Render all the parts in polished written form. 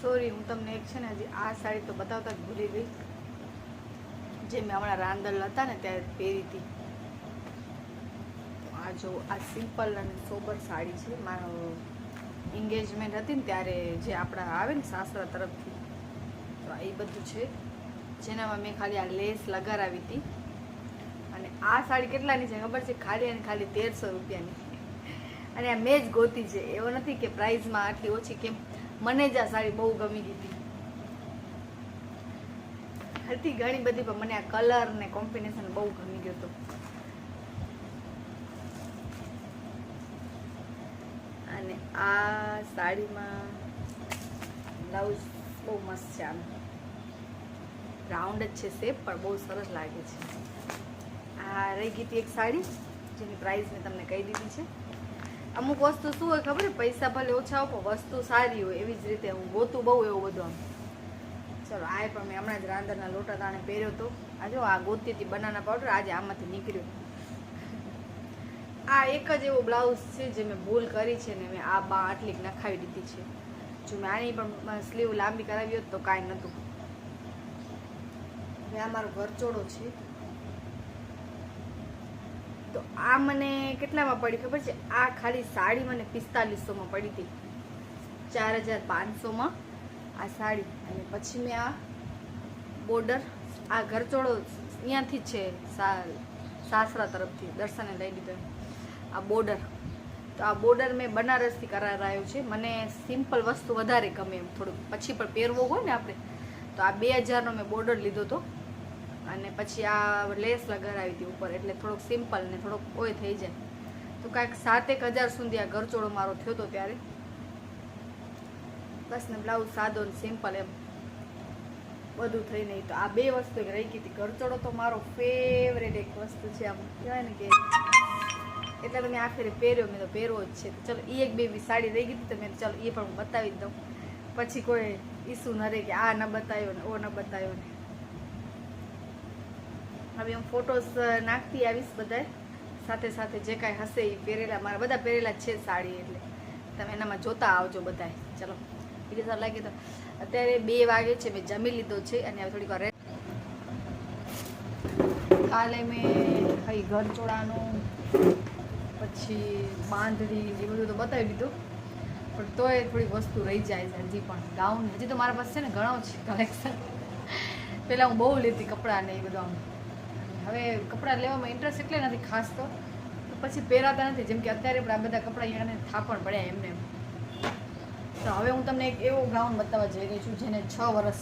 Sorry, હું તમને એક છે ને હજી આ સાડી તો બતાવતા જ ભૂલી ગઈ, જે મેં હમણાં રાંદલ હતા ને ત્યારે પહેરી હતી. તો આ જો આ સિમ્પલ અને સોબર સાડી છે. મારો એન્ગેજમેન્ટ હતી ને ત્યારે જે આપણા આવે ને સાસરા તરફથી, તો એ બધું છે, જેનામાં મેં ખાલી આ લેસ લગાવી હતી. અને આ સાડી કેટલાની છે ખબર છે? ખાલી અને ખાલી 1300 રૂપિયાની. અને આ મેં જ ગોતી છે, એવો નથી કે પ્રાઇઝમાં આટલી ઓછી. કેમ મને જ આ સાડી બહુ ગમી ગઈ હતી ઘણી બધી, પણ મને આ કલર ને કોમ્બિનેશન બહુ ગમી ગયો હતો. અને આ સાડીમાં બ્લાઉઝ બહુ મસ્ત છે. આમ રાઉન્ડ જ છે શેપ, પણ બહુ સરસ લાગે છે. આ રહી ગઈ હતી એક સાડી, જેની પ્રાઇસ મેં તમને કહી દીધી છે. અમુક વસ્તુ શું હોય ખબર, પૈસા ભલે ઓછા હોય પણ વસ્તુ સારી હોય, એવી જ રીતે હું ગોતું બહુ એવું બધું. આમ ચલો, આ પણ મેં હમણાં જ રાંદરના લોટા દાણે પહેર્યો હતો. આ જો આ ગોતી હતી બનાના પાવડર, આજે આમાંથી નીકળ્યો. આ એક જ એવો બ્લાઉઝ છે જે મેં ભૂલ કરી છે ને મેં આ બા આટલી નખાવી દીધી છે. જો મેં આની પણ સ્લીવ લાંબી કરાવી હોત તો કાંઈ નહોતું. હવે આ મારો ઘરચોળો છે. તો આ મને કેટલામાં પડી ખબર છે? આ ખાલી સાડી મને 4500માં પડી હતી, 4500માં આ સાડી. અને પછી મેં આ બોર્ડર, આ ઘરચોળો અહીંયાથી જ છે, સાસરા તરફથી દર્શને લઈ લીધો. આ બોર્ડર, તો આ બોર્ડર મેં બનારસથી કરાવરાયો છે. મને સિમ્પલ વસ્તુ વધારે ગમે એમ, થોડુંક પછી પણ પહેરવો હોય ને આપણે, તો આ 2000નો મેં બોર્ડર લીધો હતો. અને પછી આ લેસ લગાવી હતી ઉપર, એટલે થોડોક સિમ્પલ ને થોડોક ઓય થઈ જાય. તો કાંઈક 7-1000 સુધી આ ઘરચોળો મારો થયો હતો ત્યારે. બસ ને બ્લાઉઝ સાદો ને સિમ્પલ એમ બધું થઈ નહીં. તો આ બે વસ્તુ રહી ગઈ હતી. ઘરચોળો તો મારો ફેવરેટ એક વસ્તુ છે, આમ કહેવાય ને કે એટલે તો મેં આખરે પહેર્યો, મેં તો પહેરવો જ છે. ચલો, એ એક બે સાડી રહી ગઈ હતી તો મેં ચલો એ પણ હું બતાવી જ દઉં, પછી કોઈ ઇસ્યુ ન રહે કે આ ન બતાવ્યો ને ઓ ન બતાવ્યો ને. હવે હું ફોટોસ નાખતી આવીશ બધાય, સાથે સાથે જે કાંઈ હશે એ પહેરેલા, મારા બધા પહેરેલા છે સાડી, એટલે તમે એનામાં જોતા આવજો બધાય. ચલો, વિડીયો સારું લાગે તો. અત્યારે 2 વાગે છે, મેં જમી લીધો છે અને હવે થોડીક વાર કાલે મેં ખાઈ ઘરચોળાનું પછી બાંધણી એ બધું તો બતાવી દીધું, પણ તોય થોડીક વસ્તુ રહી જાય છે હજી પણ. ગાઉન હજી તો મારા પાસે છે ને ઘણો છે કલેક્શન. પહેલાં હું બહુ લેતી કપડાં ને એ બધું. આમ હવે કપડાં લેવામાં ઇન્ટરેસ્ટ એટલે નથી ખાસ, તો પછી પહેરાતા નથી. જેમ કે અત્યારે પણ આ બધા કપડાં અહીંયા થાપણ પડ્યા એમને એમ. તો હવે હું તમને એક એવો ગાઉન બતાવવા જઈ રહી છું જેને 6 વર્ષ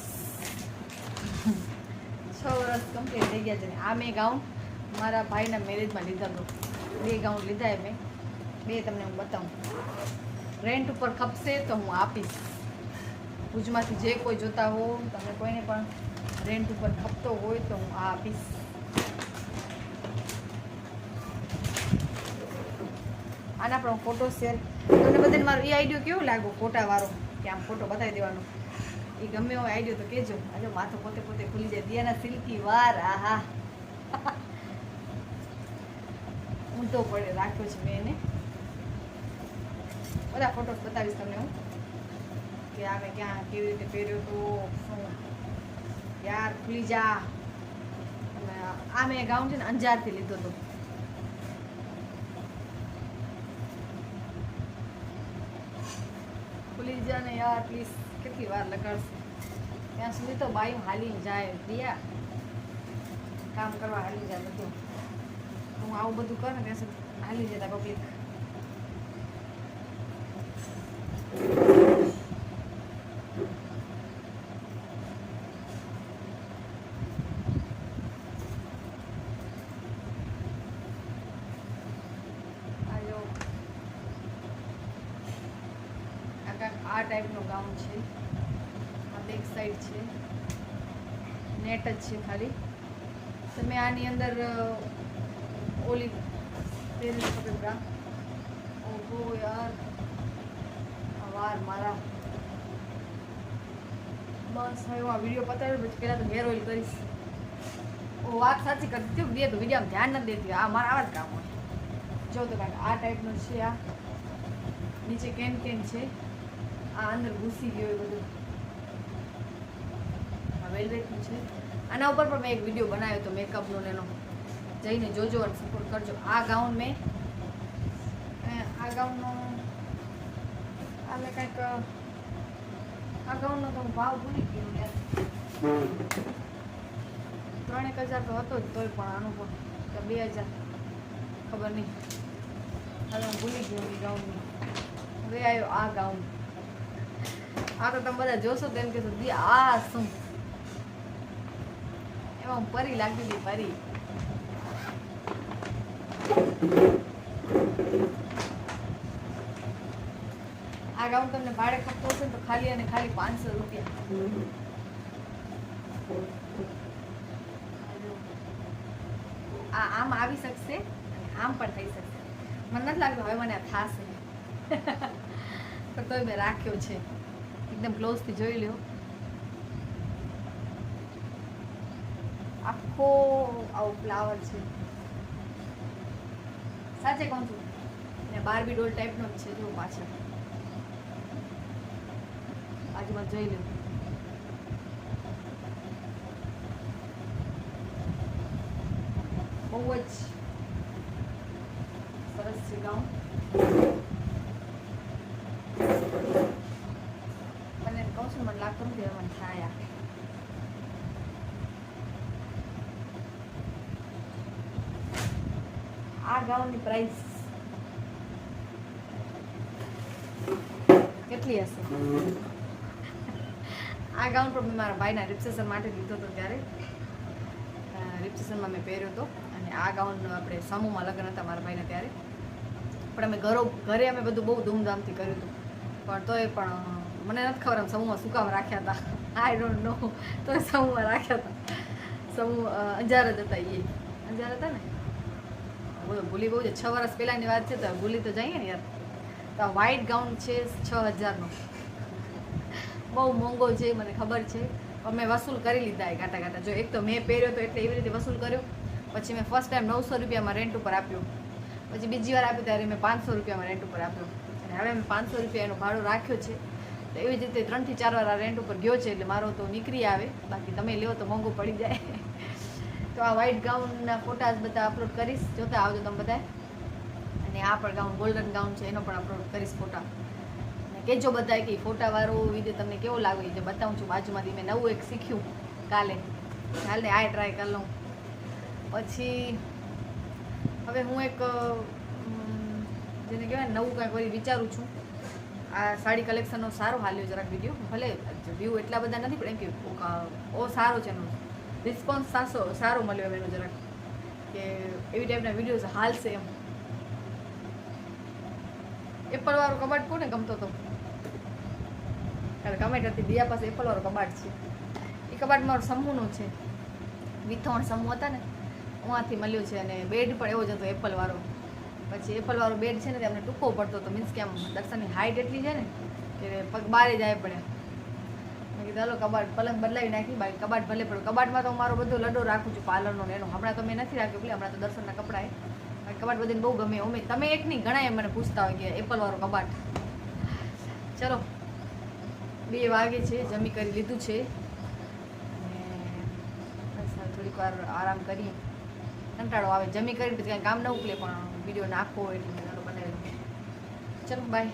કમ્પ્લીટ થઈ ગયા છે. આ મેં ગાઉન મારા ભાઈના મેરેજમાં લીધા હતો. 2 ગાઉન લીધા મેં, 2 તમને હું બતાવું. રેન્ટ ઉપર ખપશે તો હું આપીશ. ભુજમાંથી જે કોઈ જોતા હો, તમે કોઈને પણ રેન્ટ ઉપર ખપતો હોય તો હું આ આપીશ. આના પણ ફોટો શેર તમને બધાને મારો એ આઈડિયો કેવો લાગ્યો ફોટાવાળો, કે આમ ફોટો બતાવી દેવાનો, એ ગમે એવો આઈડિયો તો કહેજો. આજે માથું પોતે ખુલી જાય. દિયાના સિલ્કી વાર, આહા ઊંધો પડે રાખ્યો છે મેં એને. બધા ફોટોસ બતાવીશ તમને હું, કે આ મેં ક્યાં કેવી રીતે પહેર્યો તો શું. યાર ખુલી જા. અને આ મેં ગાઉન છે ને અંજારથી લીધો હતો. ખુલી જા ને યાર પ્લીઝ, કેટલી વાર લગાડશે? ત્યાં સુધી તો બાયું હાલી જાય. દિયા કામ કરવા હાલી જાય બધું. હું આવું બધું કર ને ત્યાં સુધી હાલી જતા પબ્લિક. આ ટાઈપનો ગાઉન છે. આ બેક સાઈડ છે, નેટ જ છે ખાલી. તમે આની અંદર ઓલી પહેરી શકો બ્રા. ઓહો યાર, વાર મારા. બસ હવે આ વિડીયો પતાવ્યો પછી પહેલાં તો હેર ઓઇલ કરીશ. ઓ વાત સાચી કરતી હતી, બે તો વિડીયોમાં ધ્યાન નથી દેતી. આ મારા આવા જ કામ હોય. જો તો કાંઈક આ ટાઈપનો છે. આ નીચે કેન છે, આ અંદર ઘૂસી ગયો એ બધું. વેલ્વેટનું છે. આના ઉપર પણ મેં એક વિડીયો બનાવ્યો હતો મેકઅપનો ને એનો, જઈને જોજો અને સપોર્ટ કરજો. આ ગાઉન મેં આ ગાઉનનો કંઈક આ ગાઉનનો તો ભાવ ભૂલી ગયો યાર, 3,000 તો હતો જ, તોય પણ આનું પણ 2,000 ખબર નહીં, હવે હું ભૂલી ગયો એ ગાઉનની. હવે આવ્યો આ ગાઉન. આ તો તમે બધા જોશો તેમ કે આ શું, એમાં હું પરી લાગતી હતી, પરી. આ ગાઉન તમને ભાડે ખપતો હશે તો ખાલી અને ખાલી 500 રૂપિયા. આમ આવી શકશે, આમ પણ થઈ શકશે. મને નથી લાગતું હવે મને આ થાશે, પણ તોય મેં રાખ્યો છે. એકદમ ક્લોઝથી જોઈ લ્યો. આખો આવું ફ્લાવર છે, સાચે કહું છું. ને બાર્બી ડોલ ટાઈપનો જ છે. જો પાછળ બાજુમાં જોઈ લો. બહુ જ સરસ છે ગાઉન. મને કહું છું મને લાગતું નથી મને થાય. આ ગાઉનની પ્રાઇસ કેટલી હશે? આ ગાઉન પણ મેં મારા ભાઈના રિસેપ્શન માટે લીધો હતો. ત્યારે રિસેપ્શનમાં મેં પહેર્યો હતો. અને આ ગાઉન આપણે સમૂહમાં લગ્ન હતા મારા ભાઈના ત્યારે, પણ અમે ઘરે અમે બધું બહુ ધૂમધામથી કર્યું હતું. પણ તોય પણ મને નથી ખબર આમ સમૂહમાં શું કામ રાખ્યા હતા, આઈ ડોન્ટ નો. તોય સમૂહમાં રાખ્યા હતા. સમૂહ અંજાર જ હતા, એ અંજાર હતા ને. ભૂલી બહુ છે, 6 વર્ષ પહેલાંની વાત છે, તો ભૂલી તો જઈએ ને યાર. તો આ વ્હાઇટ ગાઉન છે 6,000નો, બહુ મોંઘો છે મને ખબર છે, પણ મેં વસૂલ કરી લીધા એ કાંટા કાંટા. જો એક તો મેં પહેર્યો તો એટલે એવી રીતે વસૂલ કર્યો. પછી મેં ફર્સ્ટ ટાઈમ 900 રૂપિયામાં રેન્ટ ઉપર આપ્યો. પછી બીજી વાર આપ્યું ત્યારે મેં 500 રૂપિયામાં રેન્ટ ઉપર આપ્યો. અને હવે મેં 500 રૂપિયા એનો ભાડો રાખ્યો છે. તો એવી જ રીતે 3 થી 4 વાર આ રેન્ટ ઉપર ગયો છે, એટલે મારો તો નીકળી આવે. બાકી તમે લ્યો તો મોંઘું પડી જાય. તો આ વ્હાઇટ ગાઉનના ફોટાસ બધા અપલોડ કરીશ, જોતા આવજો તમે બધા. અને આ પણ ગાઉન ગોલ્ડન ગાઉન છે, એનો પણ અપલોડ કરીશ ફોટા. અને કહેજો બધા કે ફોટાવાળો વિડીયો તમને કેવો લાગે, જે બતાવું છું બાજુમાંથી. મેં નવું એક શીખ્યું કાલે, હાલને આ ટ્રાય કરી લઉં. પછી હવે હું એક જેને કહેવાય નવું કાંઈક વળી વિચારું છું. આ સાડી કલેક્શનનો સારો હાલ્યો જરાક વિડીયો, ભલે વ્યૂ એટલા બધા નથી, પણ એમ કે ઓ સારો છે એનો રિસ્પોન્સ સારો મળ્યો એનો જરાક, કે એવી ટાઈપના વિડીયોઝ હાલશે એમ. એપલવાળો કબાટ કોને ગમતો હતો? કમેન્ટ હતી દિયા પાસે એપલવાળો કબાટ છે. એ કબાટ મારો સમૂહનો છે, વિથોણ સમૂહ હતા ને, ઉहाँથી મળ્યો છે. અને બેડ પણ એવો જ હતો એપલવાળો. પછી એપલવાળો બેડ છે ને તે અમને ટૂંકો પડતો હતો, મીન્સ કે આમ દર્શનની હાઇટ એટલી છે ને કે પગ બારે જાય પડે. મેં કીધું હાલો કબાટ પલંગ બદલાવી નાખી, બાકી કબાટ ભલે પડ્યો. કબાટમાં તો મારો બધો લડો રાખું છું પાર્લરનો ને એનો. હમણાં તો મેં નથી રાખ્યો, એટલે હમણાં તો દર્શનના કપડાં કબાટ બધાને બહુ ગમે. તમે એક નહીં ઘણા એમ મને પૂછતા હોય કે એપલવાળો કબાટ. ચલો 2 વાગે છે, જમી કરી લીધું છે. અને થોડીક વાર આરામ કરીએ. કંટાળો આવે જમી કરી પછી કાંઈ કામ ન ઉકલે, પણ વિડીયો નાખવો એટલે મેં બનાવેલો. ચલો બાય.